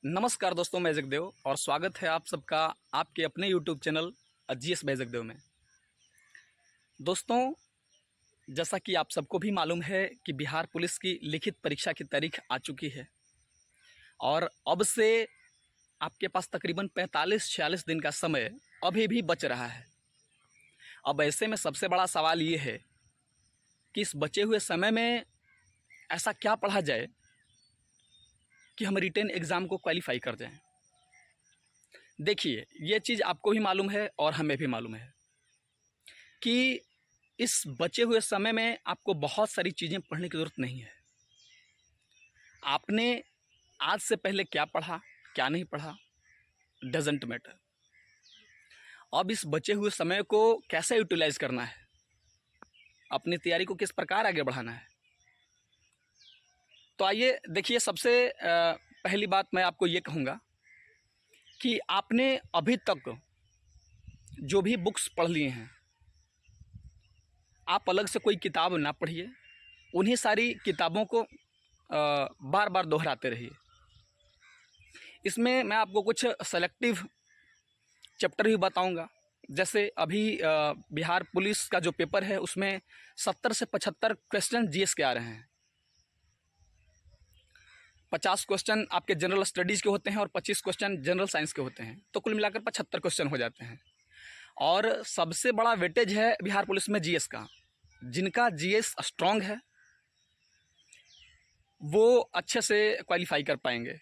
नमस्कार दोस्तों, मैं जगदेव और स्वागत है आप सबका आपके अपने YouTube channel GS bye Jagdev में। दोस्तों, जैसा कि आप सबको भी मालूम है कि बिहार पुलिस की लिखित परीक्षा की तारीख आ चुकी है और अब से आपके पास तकरीबन 45-46 दिन का समय अभी भी बच रहा है। अब ऐसे में सबसे बड़ा सवाल ये है कि इस बचे हुए समय में ऐसा क्या पढ़ा जाए कि हम रिटेन एग्ज़ाम को क्वालिफाई कर जाएं। देखिए, ये चीज़ आपको भी मालूम है और हमें भी मालूम है कि इस बचे हुए समय में आपको बहुत सारी चीज़ें पढ़ने की ज़रूरत नहीं है। आपने आज से पहले क्या पढ़ा, क्या नहीं पढ़ा, डजंट मैटर। अब इस बचे हुए समय को कैसे यूटिलाइज़ करना है, अपनी तैयारी को किस प्रकार आगे बढ़ाना है। तो आइए देखिए, सबसे पहली बात मैं आपको ये कहूँगा कि आपने अभी तक जो भी बुक्स पढ़ लिए हैं, आप अलग से कोई किताब ना पढ़िए, उन्हीं सारी किताबों को बार बार दोहराते रहिए। इसमें मैं आपको कुछ सेलेक्टिव चैप्टर भी बताऊंगा। जैसे अभी बिहार पुलिस का जो पेपर है उसमें 70 से 75 क्वेश्चन जीएस के आ रहे हैं। 50 क्वेश्चन आपके जनरल स्टडीज़ के होते हैं और 25 क्वेश्चन जनरल साइंस के होते हैं, तो कुल मिलाकर 75 क्वेश्चन हो जाते हैं। और सबसे बड़ा वेटेज है बिहार पुलिस में जीएस का। जिनका जीएस स्ट्रांग है वो अच्छे से क्वालिफाई कर पाएंगे,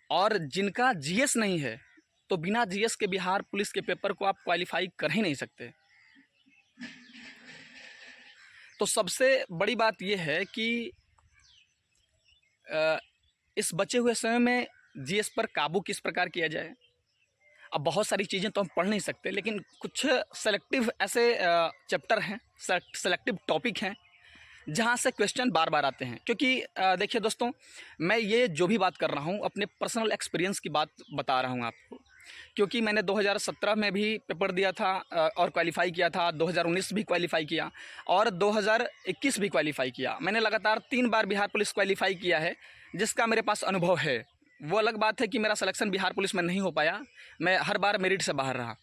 और जिनका जीएस नहीं है तो बिना जीएस के बिहार पुलिस के पेपर को आप क्वालिफाई कर ही नहीं सकते। तो सबसे बड़ी बात यह है कि इस बचे हुए समय में जीएस पर काबू किस प्रकार किया जाए। अब बहुत सारी चीज़ें तो हम पढ़ नहीं सकते, लेकिन कुछ सेलेक्टिव ऐसे चैप्टर हैं, सेलेक्टिव टॉपिक हैं जहाँ से क्वेश्चन बार बार आते हैं। क्योंकि देखिए दोस्तों, मैं ये जो भी बात कर रहा हूँ अपने पर्सनल एक्सपीरियंस की बात बता रहा हूँ आपको, क्योंकि मैंने 2017 में भी पेपर दिया था और क्वालिफ़ाई किया था, 2019 भी क्वालिफ़ाई किया और 2021 भी क्वालिफ़ाई किया। मैंने लगातार 3 बार बिहार पुलिस क्वालिफ़ाई किया है, जिसका मेरे पास अनुभव है। वो अलग बात है कि मेरा सिलेक्शन बिहार पुलिस में नहीं हो पाया, मैं हर बार मेरिट से बाहर रहा।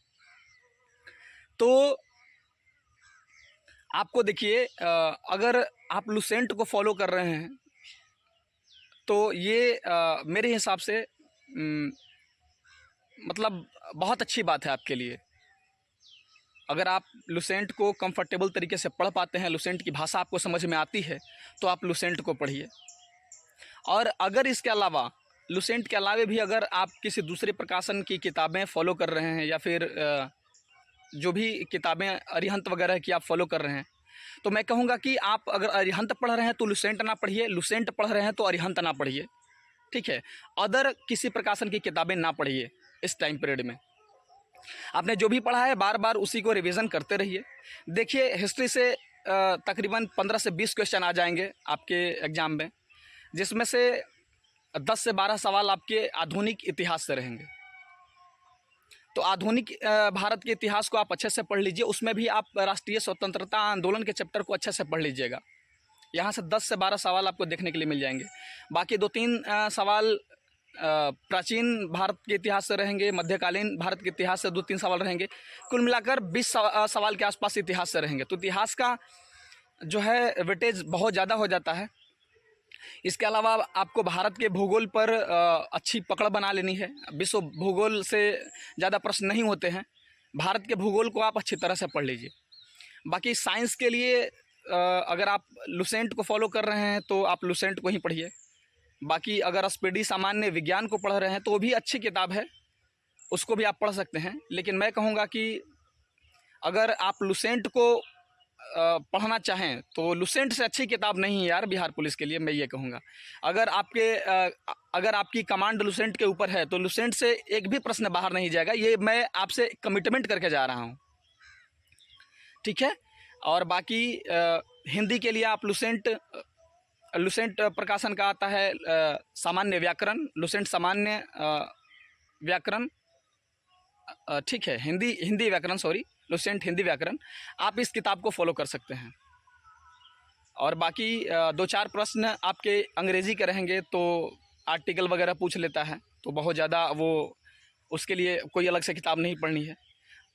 तो आपको देखिए, अगर आप लुसेंट को फॉलो कर रहे हैं तो ये मेरे हिसाब से मतलब बहुत अच्छी बात है आपके लिए। अगर आप लुसेंट को कंफर्टेबल तरीके से पढ़ पाते हैं, लुसेंट की भाषा आपको समझ में आती है, तो आप लुसेंट को पढ़िए। और अगर इसके अलावा लुसेंट के अलावा भी अगर आप किसी दूसरे प्रकाशन की किताबें फॉलो कर रहे हैं या फिर जो भी किताबें अरिहंत वगैरह की आप फॉलो कर रहे हैं, तो मैं कहूँगा कि आप अगर अरिहंत पढ़ रहे हैं तो लुसेंट ना पढ़िए, लुसेंट पढ़ रहे हैं तो अरिहंत ना पढ़िए, ठीक है। अदर किसी प्रकाशन की किताबें ना पढ़िए। इस टाइम पीरियड में आपने जो भी पढ़ा है बार बार उसी को रिवीजन करते रहिए। देखिए, हिस्ट्री से तकरीबन 15 से 20 क्वेश्चन आ जाएंगे आपके एग्ज़ाम में, जिसमें से 10 से 12 सवाल आपके आधुनिक इतिहास से रहेंगे। तो आधुनिक भारत के इतिहास को आप अच्छे से पढ़ लीजिए। उसमें भी आप राष्ट्रीय स्वतंत्रता आंदोलन के चैप्टर को अच्छे से पढ़ लीजिएगा। यहाँ से 10 से 12 सवाल आपको देखने के लिए मिल जाएंगे। बाकी 2-3 सवाल प्राचीन भारत के इतिहास से रहेंगे, मध्यकालीन भारत के इतिहास से 2-3 सवाल रहेंगे। कुल मिलाकर 20 सवाल के आसपास इतिहास से रहेंगे। तो इतिहास का जो है वेटेज बहुत ज़्यादा हो जाता है। इसके अलावा आपको भारत के भूगोल पर अच्छी पकड़ बना लेनी है। विश्व भूगोल से ज़्यादा प्रश्न नहीं होते हैं, भारत के भूगोल को आप अच्छी तरह से पढ़ लीजिए। बाकी साइंस के लिए अगर आप लुसेंट को फॉलो कर रहे हैं तो आप लुसेंट को ही पढ़िए। बाकी अगर स्पीडी सामान्य विज्ञान को पढ़ रहे हैं तो वो भी अच्छी किताब है, उसको भी आप पढ़ सकते हैं। लेकिन मैं कहूँगा कि अगर आप लुसेंट को पढ़ना चाहें तो लुसेंट से अच्छी किताब नहीं है यार बिहार पुलिस के लिए, मैं ये कहूँगा। अगर आपकी कमांड लुसेंट के ऊपर है तो लुसेंट से एक भी प्रश्न बाहर नहीं जाएगा, ये मैं आपसे कमिटमेंट करके जा रहा हूँ, ठीक है। और बाकी हिंदी के लिए आप लुसेंट प्रकाशन का आता है सामान्य व्याकरण, लुसेंट सामान्य व्याकरण, ठीक है, हिंदी व्याकरण, सॉरी, लुसेंट हिंदी व्याकरण। आप इस किताब को फॉलो कर सकते हैं। और बाकी 2-4 प्रश्न आपके अंग्रेज़ी के रहेंगे, तो आर्टिकल वगैरह पूछ लेता है, तो बहुत ज़्यादा वो उसके लिए कोई अलग से किताब नहीं पढ़नी है।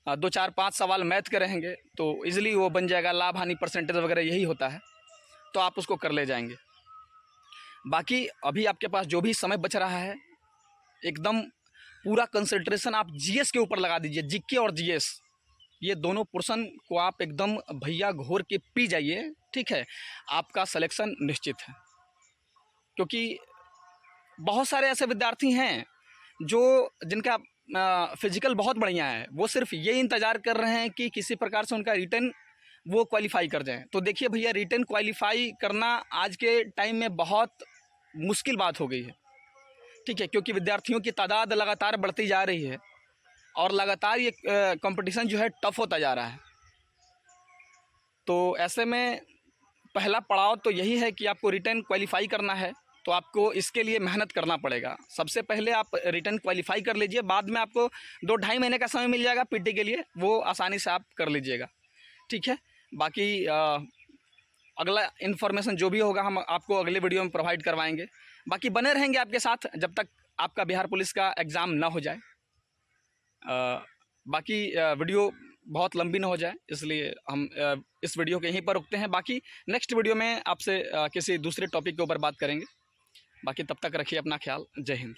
2 4 5 सवाल मैथ के रहेंगे तो ईज़िली वो बन जाएगा। लाभ हानि परसेंटेज वगैरह यही होता है, तो आप उसको कर ले जाएंगे। बाकी अभी आपके पास जो भी समय बच रहा है, एकदम पूरा कंसंट्रेशन आप जीएस के ऊपर लगा दीजिए। जीके और जीएस ये दोनों पोर्शन को आप एकदम भैया घोर के पी जाइए, ठीक है, आपका सिलेक्शन निश्चित है। क्योंकि बहुत सारे ऐसे विद्यार्थी हैं जो जिनका फिजिकल बहुत बढ़िया है, वो सिर्फ ये इंतज़ार कर रहे हैं कि किसी प्रकार से उनका रिटन वो क्वालिफाई कर जाए। तो देखिए भैया, रिटन क्वालिफाई करना आज के टाइम में बहुत मुश्किल बात हो गई है, ठीक है, क्योंकि विद्यार्थियों की तादाद लगातार बढ़ती जा रही है और लगातार ये कंपटीशन जो है टफ होता जा रहा है। तो ऐसे में पहला पड़ाव तो यही है कि आपको रिटन क्वालिफाई करना है, तो आपको इसके लिए मेहनत करना पड़ेगा। सबसे पहले आप रिटन क्वालिफाई कर लीजिए, बाद में आपको 2 ढाई महीने का समय मिल जाएगा पीटी के लिए, वो आसानी से आप कर लीजिएगा, ठीक है। बाकी अगला इन्फॉर्मेशन जो भी होगा हम आपको अगले वीडियो में प्रोवाइड करवाएंगे। बाकी बने रहेंगे आपके साथ जब तक आपका बिहार पुलिस का एग्ज़ाम ना हो जाए। बाकी वीडियो बहुत लंबी ना हो जाए, इसलिए हम इस वीडियो को यहीं पर रुकते हैं। बाकी नेक्स्ट वीडियो में आपसे किसी दूसरे टॉपिक के ऊपर बात करेंगे। बाकी तब तक रखिए अपना ख्याल। जय हिंद।